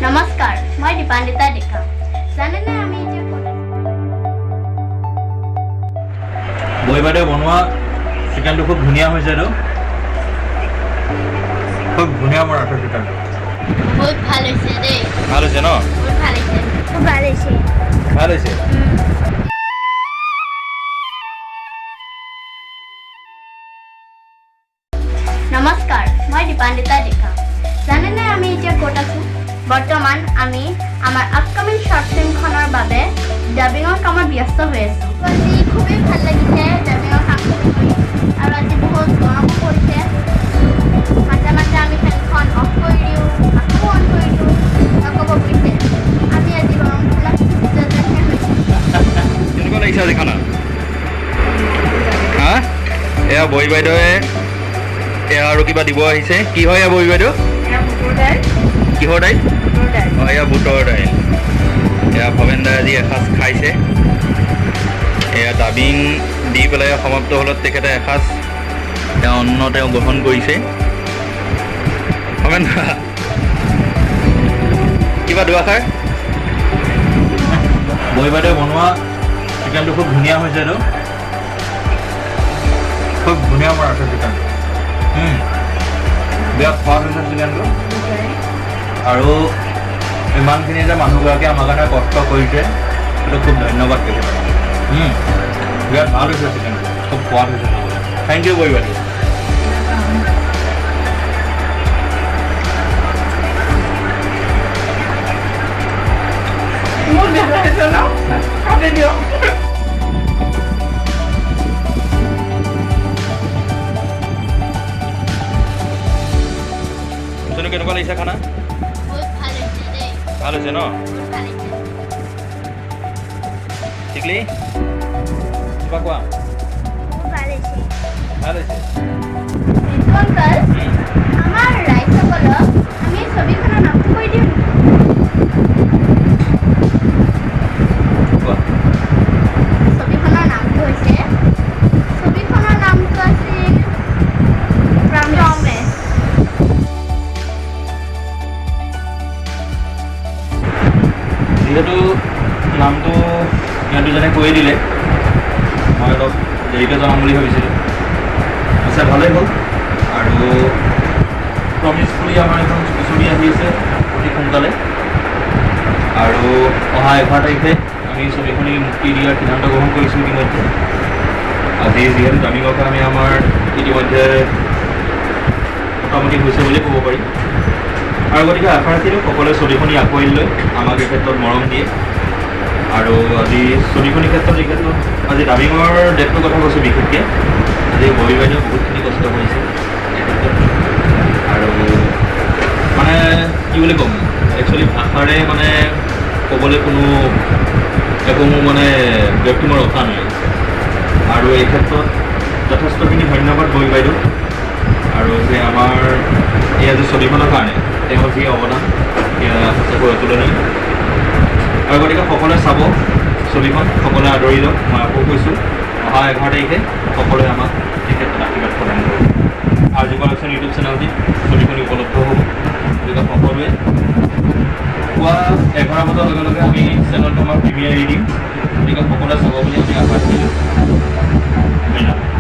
নমস্কাৰ মই দীপান্বিতা ডেকা জানেনে আমি এতিয়া বৈ বাইদেউ বনোৱা চিকেনটো খুব ধুনীয়া হৈছে এইটো খুব ধুনীয়া বনাইছে চিকেনটো বহুত ভাল হৈছে দেই ভাল হৈছে ন বহুত ভাল হৈছে খুব ভাল হৈছে ভাল হৈছে নমস্কাৰ মই দীপান্বিতা ডেকা জানেনে আমি এতিয়া ক'ত আছো বৰ্তমান আমি আমাৰ আপকামিং শৰ্ট ফিল্মখনৰ বাবে ডাবিঙৰ কামত ব্যস্ত হৈ আছো আজি খুবেই ভাল লাগিছে ডাবিঙৰ কাম কৰি আৰু আজি বহুত গৰমো পৰিছে মাজে মাজে আমি ফেনখন অফ কৰি দিওঁ আকৌ অন কৰি দিওঁ ক'ব বুজিছে আমি আজি গৰম খোলাত কেনেকুৱা লাগিছে আজি খানা হা এয়া বৈ বাইদেৱে এয়া আৰু কিবা দিব আহিছে কি হয় এয়া বৈ বাইদেউ কিহৰ দাইল অঁ এয়া বুটৰ দাইল এয়া ভৱেন দাই আজি এসাঁজ খাইছে এয়া ডাবিং দি পেলাই সমাপ্ত হ'লত তেখেতে এসাঁজ তেওঁ অন্ন তেওঁ গ্ৰহণ কৰিছে ভৱেন দা কিবা দুআষাৰ বৈ বাইদেউ বনোৱা চিকেনটো খুব ধুনীয়া হৈছে এইটো খুব ধুনীয়া বনাইছে চিকেনটো বিৰাট সোৱাদ হৈছে চিকেনটো আৰু ইমানখিনি যে মানুহগৰাকীয়ে আমাৰ কাৰণে কষ্ট কৰিছে সেইটো খুব ধন্যবাদ তেখেতক বিৰাট ভাল হৈছে চিকেনটো খুব সোৱাদ হৈছে থেংক ইউ বৈ বাইদেউ কেনেকুৱা লাগিছে খানা বহুত ভাল হৈছে দেই ভাল হৈছে ন বহুত ভাল হৈছে ঠিকলি কিবা কোৱা বহুত ভাল হৈছে ভাল হৈছে অংকল আমাৰ ৰাইজসকলক আমি ছবিখনৰ নামটো কৈ দিওঁ কোৱা ছবিখনৰ নামটো আছিল প্ৰমিছ যিহেতু নামটো সিহঁত দুজনে কৈ দিলে মই অলপ দেৰিকৈ জনাম বুলি ভাবিছিলোঁ পিছে ভালেই হ'ল আৰু প্ৰমিছ বুলি আমাৰ এখন ছবি আহি আছে অতি সোনকালে আৰু অহা 11 তাৰিখে আমি ছবিখনি মুক্তি দিয়াৰ সিদ্ধান্ত গ্ৰহণ কৰিছোঁ ইতিমধ্যে আজি যিহেতু ডাবিঙৰ কাৰণে আমাৰ ইতিমধ্যে মোটামুটি হৈছে বুলি ক'ব পাৰি আৰু গতিকে আশা ৰাখিলোঁ সকলোৱে ছবিখনি আঁকোৱালি লৈ আমাক এই ক্ষেত্ৰত মৰম দিয়ে আৰু আজি ছবিখনিৰ ক্ষেত্ৰত এই ক্ষেত্ৰত আজি ডাবিঙৰ ডেটটোৰ কথা কৈছোঁ বিশেষকৈ আজি ববী বাইদেউ বহুতখিনি কষ্ট কৰিছে এই ক্ষেত্ৰত আৰু মানে কি বুলি ক'ম একচুৱেলি ভাষাৰে মানে ক'বলৈ কোনো একো মানে ব্যক্তি মোৰ ৰখা নাই আৰু এই ক্ষেত্ৰত যথেষ্টখিনি ধন্যবাদ ববী বাইদেউ আৰু যে আমাৰ এই আজি ছবিখনৰ কাৰণে তেওঁৰ যি অৱদান সেয়া সঁচাকৈ অতুলনীয় আৰু গতিকে সকলোৱে চাব ছবিখন সকলোৱে আদৰি লওক মই আকৌ কৈছোঁ অহা 11 তাৰিখে সকলোৱে আমাক এই ক্ষেত্ৰত আশীৰ্বাদ প্ৰদান কৰিব আৰু যি কালেকশ্যন ইউটিউব চেনেলটিত ছবিখনি উপলব্ধ হ'ব গতিকে সকলোৱে পুৱা 11 বজাৰ লগে লগে আমি চেনেলটো আমাৰ প্ৰিমিয়াৰ এৰি দিম গতিকে সকলোৱে চাব বুলি আমি আশা কৰিলোঁ ধন্যবাদ